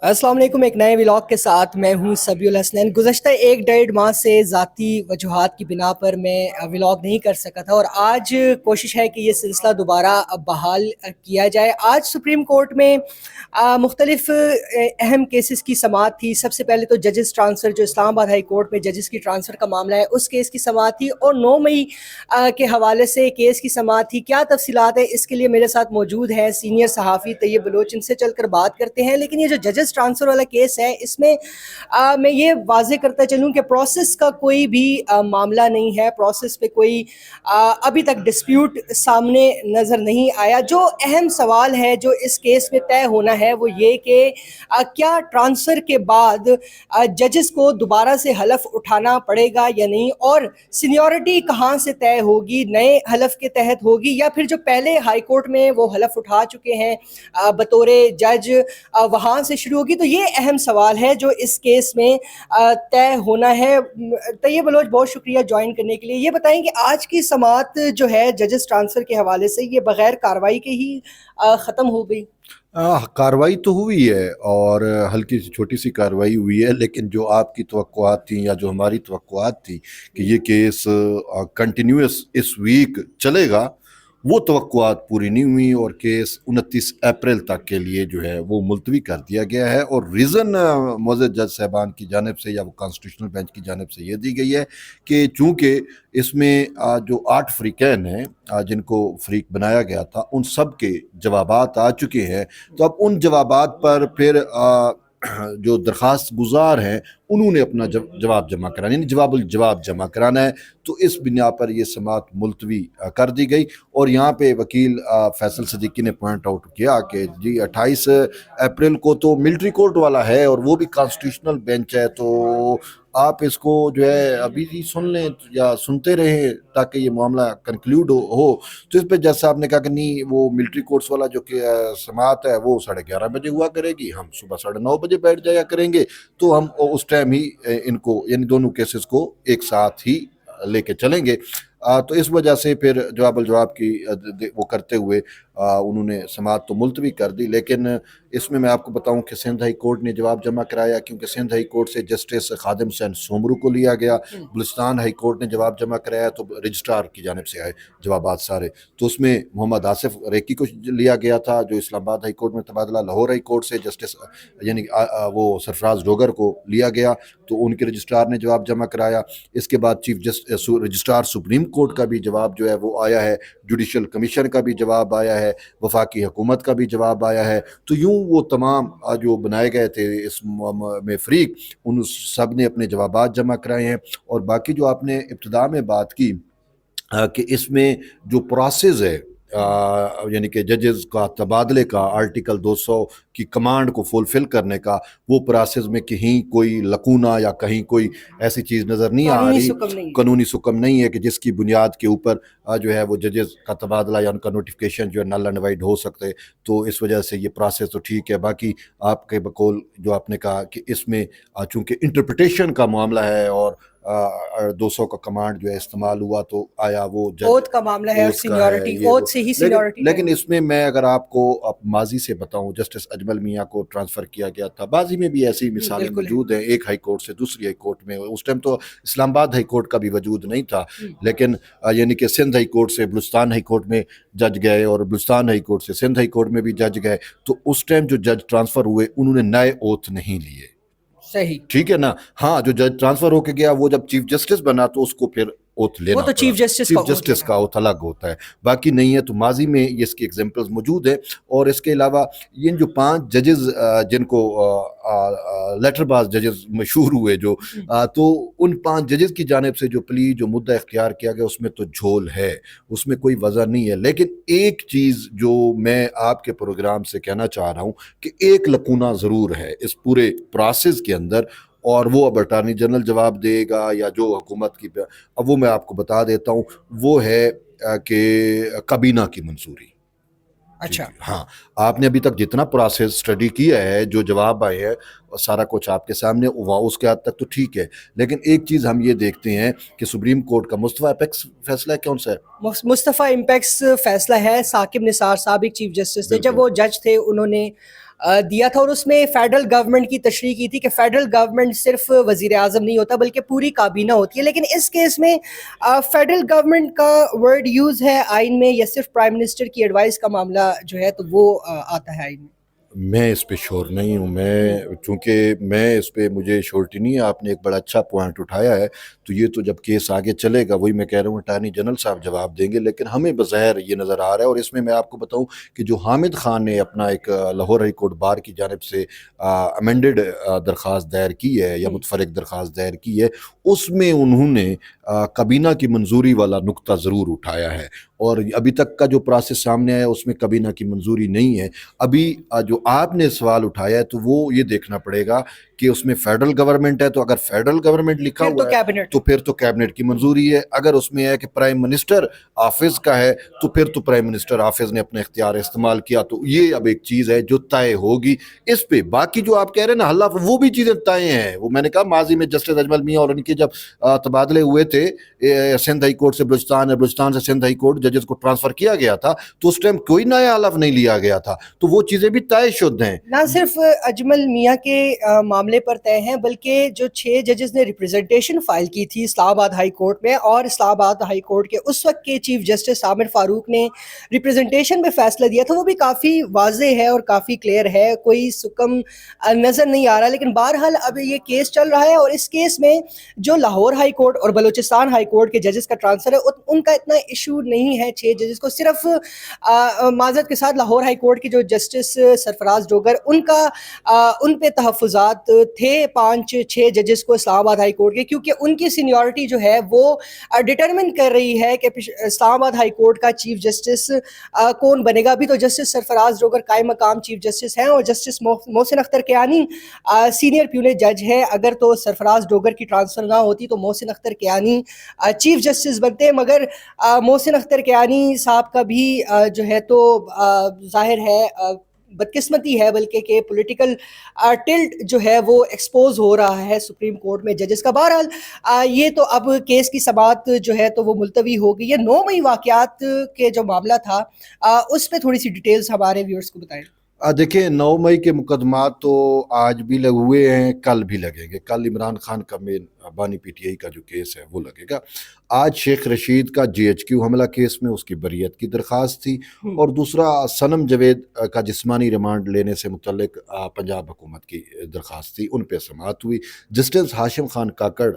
السلام علیکم، ایک نئے ولاگ کے ساتھ میں ہوں سبی الحسنین۔ گزشتہ ایک ڈیڑھ ماہ سے ذاتی وجوہات کی بنا پر میں ولاگ نہیں کر سکا تھا، اور آج کوشش ہے کہ یہ سلسلہ دوبارہ بحال کیا جائے۔ آج سپریم کورٹ میں مختلف اہم کیسز کی سماعت تھی۔ سب سے پہلے تو ججز ٹرانسفر، جو اسلام آباد ہائی کورٹ میں ججز کی ٹرانسفر کا معاملہ ہے، اس کیس کی سماعت تھی، اور 9 مئی کے حوالے سے کیس کی سماعت تھی۔ کیا تفصیلات ہیں اس کے لیے میرے ساتھ موجود ہیں سینئر صحافی طیب بلوچ، ان سے چل کر بات کرتے ہیں۔ لیکن یہ جو ججز ٹرانسفر والا کیس ہے، اس میں میں یہ واضح کرتا چلوں کہ پروسیس کا کوئی بھی معاملہ نہیں ہے، پروسیس پہ کوئی ابھی تک ڈسپیوٹ سامنے نظر نہیں آیا۔ جو اہم سوال ہے جو اس کیس میں طے ہونا ہے وہ یہ کہ کیا ٹرانسفر کے بعد ججز کو دوبارہ سے حلف اٹھانا پڑے گا یا نہیں، اور سینیورٹی کہاں سے طے ہوگی، نئے حلف کے تحت ہوگی یا پھر جو پہلے ہائی کورٹ میں وہ حلف اٹھا چکے ہیں بطور جج وہاں سے شروع ہوگی۔ تو یہ اہم سوال ہے جو اس کیس میں طے ہونا ہے۔ طیب بلوچ، بہت شکریہ جوائن کرنے کے لیے۔ یہ بتائیں کہ آج کی سماعت جو ہے ججز ٹرانسفر کے حوالے سے، یہ بغیر کارروائی کے ہی ختم ہو گئی؟ کارروائی تو ہوئی ہے، اور ہلکی سی چھوٹی سی کارروائی ہوئی ہے، لیکن جو آپ کی توقعات تھیں یا جو ہماری توقعات تھی کہ یہ کیس کنٹینیوس اس ویک چلے گا، وہ توقعات پوری نہیں ہوئی، اور کیس 29 اپریل تک کے لیے جو ہے وہ ملتوی کر دیا گیا ہے۔ اور ریزن معزز جج صاحبان کی جانب سے یا وہ کانسٹیٹیوشنل بینچ کی جانب سے یہ دی گئی ہے کہ چونکہ اس میں جو 8 فریقین ہیں جن کو فریق بنایا گیا تھا، ان سب کے جوابات آ چکے ہیں، تو اب ان جوابات پر پھر جو درخواست گزار ہیں انہوں نے اپنا جواب جمع کرانا، یعنی جواب الجواب جمع کرانا ہے۔ تو اس بنا پر یہ سماعت ملتوی کر دی گئی، اور یہاں پہ وکیل فیصل صدیقی نے پوائنٹ آؤٹ کیا کہ جی 28 اپریل کو تو ملٹری کورٹ والا ہے، اور وہ بھی کانسٹیٹیوشنل بینچ ہے، تو آپ اس کو جو ہے ابھی ہی سن لیں یا سنتے رہیں تاکہ یہ معاملہ کنکلیوڈ ہو۔ تو اس پہ جج صاحب نے کہا کہ نہیں، وہ ملٹری کورٹس والا جو کہ سماعت ہے وہ 11:30 بجے ہوا کرے گی، ہم صبح 9:30 بجے بیٹھ جایا کریں گے، تو ہم اس ٹائم ہی ان کو یعنی دونوں کیسز کو ایک ساتھ ہی لے کے چلیں گے۔ تو اس وجہ سے پھر جواب الجواب کی وہ کرتے ہوئے انہوں نے سماعت تو ملتوی کر دی۔ لیکن اس میں آپ کو بتاؤں کہ سندھ ہائی کورٹ نے جواب جمع کرایا، کیونکہ سندھ ہائی کورٹ سے جسٹس خادم حسین سومرو کو لیا گیا۔ بلوچستان ہائی کورٹ نے جواب جمع کرایا، تو رجسٹرار کی جانب سے آئے جوابات سارے، تو اس میں محمد آصف ریکی کو لیا گیا تھا جو اسلام آباد ہائی کورٹ میں تبادلہ، لاہور ہائی کورٹ سے جسٹس یعنی وہ سرفراز ڈوگر کو لیا گیا، تو ان کے رجسٹرار نے جواب جمع کرایا۔ اس کے بعد چیف رجسٹرار سپریم کورٹ کا بھی جواب جو ہے وہ آیا ہے، جوڈیشل کمیشن کا بھی جواب آیا ہے، وفاقی حکومت کا بھی جواب آیا ہے۔ تو یوں وہ تمام جو بنائے گئے تھے اس میں فریق، ان سب نے اپنے جوابات جمع کرائے ہیں۔ اور باقی جو آپ نے ابتدا میں بات کی کہ اس میں جو پروسیس ہے یعنی کہ ججز کا تبادلے کا، آرٹیکل 200 کی کمانڈ کو فلفل کرنے کا، وہ پروسیس میں کہیں کوئی لکونہ یا کہیں کوئی ایسی چیز نظر نہیں آ رہی، قانونی سکم نہیں ہے کہ جس کی بنیاد کے اوپر جو ہے وہ ججز کا تبادلہ یا ان کا نوٹیفیکیشن جو ہے نل اینڈ وائڈ ہو سکتے۔ تو اس وجہ سے یہ پروسیس تو ٹھیک ہے۔ باقی آپ کے بقول جو آپ نے کہا کہ اس میں چونکہ انٹرپریٹیشن کا معاملہ ہے، اور 200 کا کمانڈ جو ہے استعمال ہوا، تو آیا وہ اوتھ کا معاملہ ہے اور سینیورٹی، اوتھ سے ہی سینیورٹی۔ لیکن اس میں اگر آپ کو ماضی سے بتاؤں، جسٹس اجمل میاں کو ٹرانسفر کیا گیا تھا، ماضی میں بھی ایسی مثالیں موجود ہیں، ایک ہائی کورٹ سے دوسری ہائی کورٹ میں۔ اس ٹائم تو اسلام آباد ہائی کورٹ کا بھی وجود نہیں تھا، لیکن یعنی کہ سندھ ہائی کورٹ سے بلوچستان ہائی کورٹ میں جج گئے، اور بلوچستان ہائی کورٹ سے سندھ ہائی کورٹ میں بھی جج گئے، تو اس ٹائم جو جج ٹرانسفر ہوئے انہوں نے نئے اوتھ نہیں لیے۔ صحیح، ٹھیک ہے نا؟ ہاں، جو جج ٹرانسفر ہو کے گیا وہ جب چیف جسٹس بنا تو اس کو پھر اوتھ لینا وہ تو چیف جسٹس کا اوتھ الگ ہوتا ہے، باقی نہیں ہے۔ تو ماضی میں اس کی ایگزامپلز موجود ہیں۔ اور اس کے علاوہ یہ جو 5 ججز جن کو لیٹر باز ججز مشہور ہوئے جو، تو ان 5 ججز کی جانب سے جو پلی جو مدعا اختیار کیا گیا، اس میں تو جھول ہے، اس میں کوئی وجہ نہیں ہے۔ لیکن ایک چیز جو میں آپ کے پروگرام سے کہنا چاہ رہا ہوں کہ ایک لکونہ ضرور ہے اس پورے پروسیس کے اندر، اور وہ اب اٹارنی جنرل جواب دے گا یا جو حکومت کی، اب وہ میں آپ کو بتا دیتا ہوں، وہ ہے کہ کابینہ کی منظوری۔ اچھا، ہاں، آپ نے ابھی تک جتنا پروسیس اسٹڈی کیا ہے، جو جواب آئے ہیں، سارا کچھ آپ کے سامنے، اس کے حد تک تو ٹھیک ہے۔ لیکن ایک چیز ہم یہ دیکھتے ہیں کہ سپریم کورٹ کا مصطفیٰ اپیکس فیصلہ کون سا ہے؟ مصطفیٰ امپیکس فیصلہ ہے۔ ثاقب نثار صاحب ایک چیف جسٹس تھے، جب وہ جج تھے انہوں نے دیا تھا، اور اس میں فیڈرل گورنمنٹ کی تشریح کی تھی کہ فیڈرل گورنمنٹ صرف وزیر اعظم نہیں ہوتا بلکہ پوری کابینہ ہوتی ہے. لیکن اس کیس میں فیڈرل گورنمنٹ کا ورڈ یوز ہے آئین میں یا صرف پرائم منسٹر کی ایڈوائس کا معاملہ جو ہے تو وہ آتا ہے آئین میں؟ میں اس پہ شور نہیں ہوں. میں چونکہ میں اس پہ مجھے شورٹی نہیں ہے. آپ نے ایک بڑا اچھا پوائنٹ اٹھایا ہے. تو یہ تو جب کیس آگے چلے گا وہی میں کہہ رہا ہوں اٹارنی جنرل صاحب جواب دیں گے. لیکن ہمیں بظاہر یہ نظر آ رہا ہے, اور اس میں آپ کو بتاؤں کہ جو حامد خان نے اپنا ایک لاہور ہائی کورٹ بار کی جانب سے امینڈڈ درخواست دائر کی ہے یا متفرق درخواست دائر کی ہے, اس میں انہوں نے کابینہ کی منظوری والا نقطہ ضرور اٹھایا ہے. اور ابھی تک کا جو پروسیس سامنے آیا اس میں کابینہ کی منظوری نہیں ہے. ابھی جو آپ نے سوال اٹھایا ہے تو وہ یہ دیکھنا پڑے گا کہ اس میں فیڈرل گورنمنٹ ہے, تو اگر فیڈرل گورنمنٹ لکھا ہوا ہے تو پھر تو کیبنٹ کی منظوری ہے. اگر اس میں ہے کہ پرائم منسٹر آفس کا ہے تو پھر تو پرائم منسٹر آفس نے اپنا اختیار استعمال کیا. تو یہ اب ایک چیز ہے جو طے ہوگی اس پہ. باقی جو آپ کہہ رہے ہیں نا حلہ, وہ بھی چیزیں طے ہیں. وہ میں نے کہا ماضی میں جسٹس اجمل میاں اور ان کے جب تبادلے ہوئے تھے سندھ ہائی کورٹ سے بلوچستان اور بلوچستان سے سندھ ہائی کورٹ ججز کو ٹرانسفر کیا گیا تھا, تو اس ٹائم کوئی نیا حلف نہیں لیا گیا تھا. تو وہ چیزیں بھی طے شد ہیں. نہ صرف اجمل میاں کے معاملے پر طے ہیں بلکہ جو 6 ججز نے ریپریزنٹیشن فائل کی تھی اسلام آباد ہائی کورٹ میں, اور اسلام آباد ہائی کورٹ کے اس وقت کے چیف جسٹس عامر فاروق نے ریپریزنٹیشن میں فیصلہ دیا تھا, وہ بھی کافی واضح ہے اور کافی کلیئر ہے, کوئی سکم نظر نہیں آ رہا. لیکن بہرحال اب یہ کیس چل رہا ہے, اور اس کیس میں جو لاہور ہائی کورٹ اور بلوچستان ہائی کورٹ کے ججز کا ٹرانسفر ہے ان کا اتنا ایشو نہیں ہے 6 ججز کو. صرف معذرت کے ساتھ لاہور ہائی کورٹ کے جو جسٹس سرفراز ڈوگر ان پہ تحفظات تھے 5-6 ججز کو اسلام آباد ہائی کورٹ کے, کیونکہ ان کی سینیورٹی جو ہے وہ ڈٹرمن کر رہی ہے کہ اسلام آباد ہائی کورٹ کا چیف جسٹس کون بنے گا. ابھی تو جسٹس سرفراز ڈوگر قائم مقام چیف جسٹس ہیں, اور جسٹس محسن اختر کیانی سینئر پیونل جج ہے. اگر تو سرفراز ڈوگر کی ٹرانسفر نہ ہوتی تو محسن اختر کیانی چیف جسٹس بنتے, مگر محسن اختر کیانی صاحب کا بھی جو ہے تو ظاہر ہے بدقسمتی ہے بلکہ کہ پولیٹیکل ٹلٹ جو ہے وہ ایکسپوز ہو رہا ہے سپریم کورٹ میں ججز کا. بہرحال یہ تو اب کیس کی سماعت جو ہے تو وہ ملتوی ہو گئی ہے. 9 مئی واقعات کے جو معاملہ تھا اس پہ تھوڑی سی ڈیٹیلز ہمارے ویورز کو بتائیں. دیکھیں 9 مئی کے مقدمات تو آج بھی لگے ہوئے ہیں, کل بھی لگیں گے. کل عمران خان کا مین بانی پی ٹی آئی کا جو کیس ہے وہ لگے گا. آج شیخ رشید کا جی ایچ کیو حملہ کیس میں اس کی بریت کی درخواست تھی, اور دوسرا صنم جاوید کا جسمانی ریمانڈ لینے سے متعلق پنجاب حکومت کی درخواست تھی. ان پہ سماعت ہوئی. جسٹس ہاشم خان کاکڑ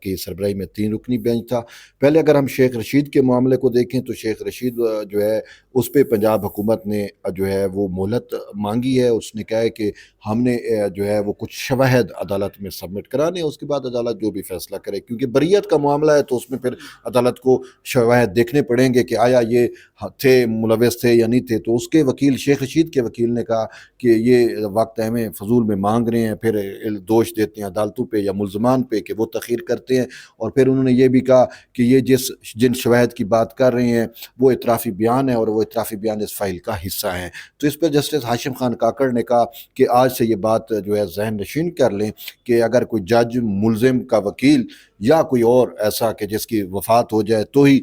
کی سربراہی میں 3 رکنی بینچ تھا. پہلے اگر ہم شیخ رشید کے معاملے کو دیکھیں تو شیخ رشید جو ہے اس پہ پنجاب حکومت نے جو ہے وہ مہلت مانگی ہے. اس نے کہا ہے کہ ہم نے جو ہے وہ کچھ شواہد عدالت میں سبمٹ کرانے, اس کے بعد عدالت جو بھی فیصلہ کرے, کیونکہ بریت کا معاملہ ہے تو اس میں پھر عدالت کو شواہد دیکھنے پڑیں گے کہ آیا یہ تھے ملوث تھے یا نہیں تھے. تو اس کے وکیل شیخ رشید کے وکیل نے کہا کہ یہ وقت ہمیں فضول میں مانگ رہے ہیں, پھر دوش دیتے ہیں عدالتوں پہ یا ملزمان پہ کہ وہ تاخیر کرتے ہیں. اور پھر انہوں نے یہ بھی کہا کہ یہ جن شواہد کی بات کر رہے ہیں وہ اعترافی بیان ہے, اور وہ اعترافی بیان اس فائل کا حصہ ہیں. تو اس پہ جسٹس ہاشم خان کاکڑ نے کہا کہ آج سے یہ بات جو ہے ذہن نشین کر لیں کہ اگر کوئی جج ملزم کا وکیل یا کوئی اور ایسا کہ جس کی وفات ہو جائے تو ہی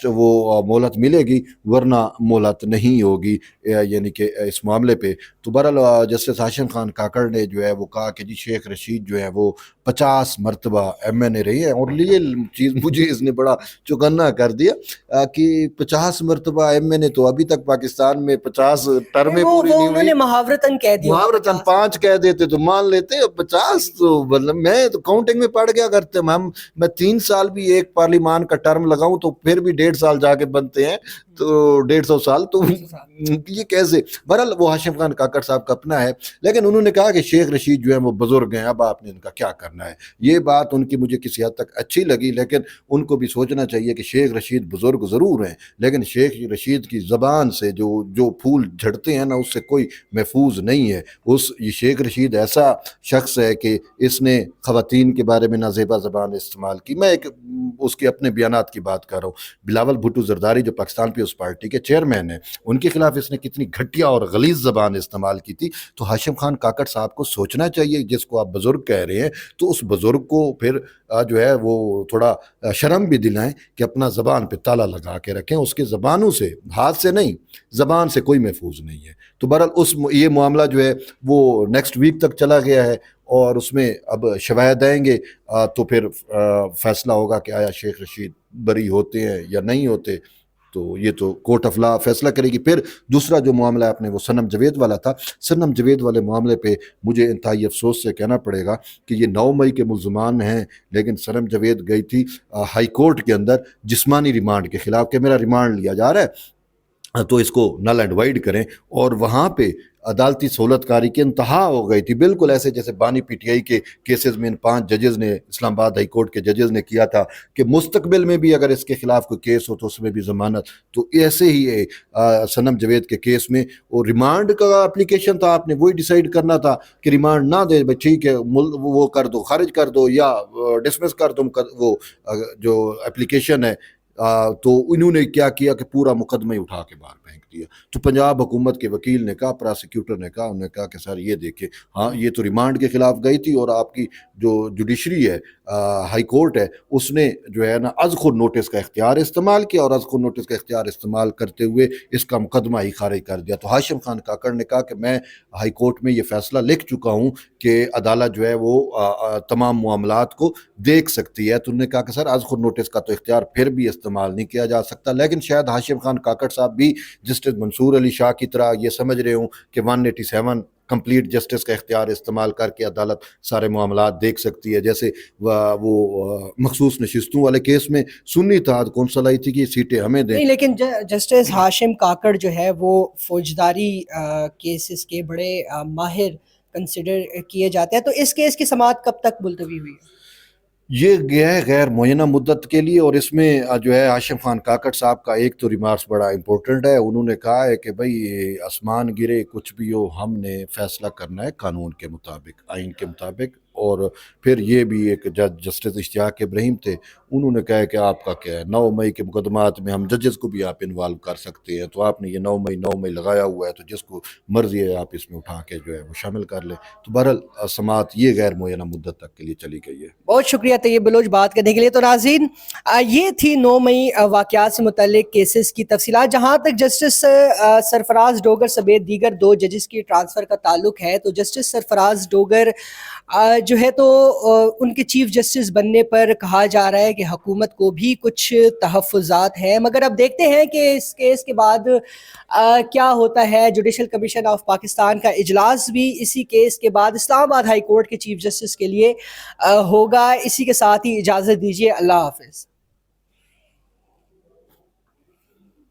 وہ مہلت ملے گی, ورنہ مہلت نہیں ہوگی یعنی کہ اس معاملے پہ. تو بہرحال جسٹس ہاشم خان کاکڑ نے جو ہے وہ کہا کہ جی شیخ رشید جو ہے وہ 50 مرتبہ ایم این اے رہی ہے. اور یہ چیز مجھے اس نے بڑا چوکنا کر دیا کہ 50 مرتبہ ایم این اے, تو ابھی تک پاکستان میں 50 ٹرمیں پوری نہیں ہوئی. محاورتاً کہہ دیا, محاورتاً 5 کہہ دیتے تو مان لیتے, 50 تو مطلب میں تو کاؤنٹنگ میں پڑ گیا کرتے. میں 3 سال بھی ایک پارلیمان کا ٹرم لگاؤں تو پھر بھی 1.5 سال جا کے بنتے ہیں, تو 150 سال تو یہ کیسے. بہرحال وہ ہاشم خان کاکڑ صاحب کا اپنا ہے, لیکن انہوں نے کہا کہ شیخ رشید جو ہے وہ بزرگ ہیں, اب آپ نے ان کا کیا کرنا ہے. یہ بات ان کی مجھے کسی حد تک اچھی لگی, لیکن ان کو بھی سوچنا چاہیے کہ شیخ رشید بزرگ ضرور ہیں, لیکن شیخ رشید کی زبان سے جو پھول جھڑتے ہیں نا اس سے کوئی محفوظ نہیں ہے. یہ شیخ رشید ایسا شخص ہے کہ اس نے خواتین کے بارے میں نازیبا زبان استعمال کی. میں ایک اس کے اپنے بیانات کی بات کر رہا ہوں. بلاول بھٹو زرداری جو پاکستان پیپلز پارٹی کے چیئرمین ہیں, ان کے خلاف اس نے کتنی گھٹیا اور غلیظ زبان استعمال کی تھی. تو ہاشم خان کاکڑ صاحب کو سوچنا چاہیے, جس کو آپ بزرگ کہہ رہے ہیں تو اس بزرگ کو پھر جو ہے وہ تھوڑا شرم بھی دلائیں کہ اپنا زبان پہ تالا لگا کے رکھیں. اس کے زبانوں سے, ہاتھ سے نہیں, زبان سے کوئی محفوظ نہیں ہے. تو بہرحال یہ معاملہ جو ہے وہ نیکسٹ ویک تک چلا گیا ہے اور اس میں اب شواہد آئیں گے تو پھر فیصلہ ہوگا کہ آیا شیخ رشید بری ہوتے ہیں یا نہیں ہوتے، تو یہ تو کورٹ آف لا فیصلہ کرے گی۔ پھر دوسرا جو معاملہ آپ نے وہ صنم جاوید والا تھا، صنم جاوید والے معاملے پہ مجھے انتہائی افسوس سے کہنا پڑے گا کہ یہ 9 مئی کے ملزمان ہیں، لیکن صنم جاوید گئی تھی ہائی کورٹ کے اندر جسمانی ریمانڈ کے خلاف کہ میرا ریمانڈ لیا جا رہا ہے تو اس کو نل اینڈ وائڈ کریں، اور وہاں پہ عدالتی سہولت کاری کی انتہا ہو گئی تھی، بالکل ایسے جیسے بانی پی ٹی آئی کے کیسز میں ان 5 ججز نے، اسلام آباد ہائی کورٹ کے ججز نے کیا تھا کہ مستقبل میں بھی اگر اس کے خلاف کوئی کیس ہو تو اس میں بھی ضمانت، تو ایسے ہی صنم جاوید کے کیس میں وہ ریمانڈ کا اپلیکیشن تھا، آپ نے وہی ڈیسائیڈ کرنا تھا کہ ریمانڈ نہ دے، ٹھیک ہے وہ کر دو، خارج کر دو یا ڈسمس کر دو وہ جو اپلیکیشن ہے، تو انہوں نے کیا کیا کہ پورا مقدمہ ہی اٹھا کے باہر پھینک دیا۔ تو پنجاب حکومت کے وکیل نے کہا، پراسیکیوٹر نے کہا، انہوں نے کہا کہ سر یہ دیکھیں، ہاں یہ تو ریمانڈ کے خلاف گئی تھی اور آپ کی جو جوڈیشری ہے ہائی کورٹ ہے اس نے جو ہے نا از خود نوٹس کا اختیار استعمال کیا، اور از خود نوٹس کا اختیار استعمال کرتے ہوئے اس کا مقدمہ ہی خارج کر دیا۔ تو ہاشم خان کاکڑ نے کہا کہ میں ہائی کورٹ میں یہ فیصلہ لکھ چکا ہوں کہ عدالت جو ہے وہ تمام معاملات کو دیکھ سکتی ہے، تو انہوں نے کہا کہ سر از خود نوٹس کا تو اختیار پھر بھی استعمال نہیں کیا جا سکتا، لیکن شاید ہاشم خان کاکڑ صاحب بھی جسٹس منصور علی شاہ کی طرح یہ سمجھ رہے ہوں کہ 187 کمپلیٹ جسٹس کا اختیار استعمال کر کے عدالت سارے معاملات دیکھ سکتی ہے، جیسے وہ مخصوص نشستوں والے کیس میں سنی تھا کونسل آئی تھی کہ سیٹیں ہمیں دیں۔ نہیں، لیکن جسٹس ہاشم کاکڑ جو ہے وہ فوجداری کیسز کے بڑے ماہر کنسیڈر کیے جاتے ہیں، تو اس کیس کی سماعت کب تک ملتوی ہوئی ہے؟ یہ گیا ہے غیر معینہ مدت کے لیے، اور اس میں جو ہے ہاشم خان کاکڑ صاحب کا ایک تو ریمارکس بڑا امپورٹنٹ ہے، انہوں نے کہا ہے کہ بھائی آسمان گرے کچھ بھی ہو، ہم نے فیصلہ کرنا ہے قانون کے مطابق، آئین کے مطابق۔ اور پھر یہ بھی ایک جج جسٹس اشتیاق ابراہیم تھے، انہوں نے کہا کہ آپ کا کیا ہے 9 مئی کے مقدمات میں ہم ججز کو بھی آپ انوالو کر سکتے ہیں، تو آپ نے یہ 9 مئی لگایا ہوا ہے، تو جس کو مرضی ہے آپ اس میں اٹھا کے جو ہے وہ شامل کر لیں۔ تو بہرحال سماعت یہ غیر معینہ مدت تک کے لیے چلی گئی ہے۔ بہت شکریہ طیب بلوچ بات کرنے کے لیے۔ تو ناظرین، یہ تھی 9 مئی واقعات سے متعلق کیسز کی تفصیلات۔ جہاں تک جسٹس سرفراز ڈوگر سمیت دیگر 2 ججز کی ٹرانسفر کا تعلق ہے، تو جسٹس سرفراز ڈوگر جو ہے تو ان کے چیف جسٹس بننے پر کہا جا رہا ہے کہ حکومت کو بھی کچھ تحفظات ہیں، مگر اب دیکھتے ہیں کہ اس کیس کے بعد کیا ہوتا ہے۔ جوڈیشل کمیشن آف پاکستان کا اجلاس بھی اسی کیس کے بعد اسلام آباد ہائی کورٹ کے چیف جسٹس کے لیے ہوگا۔ اسی کے ساتھ ہی اجازت دیجیے، اللہ حافظ۔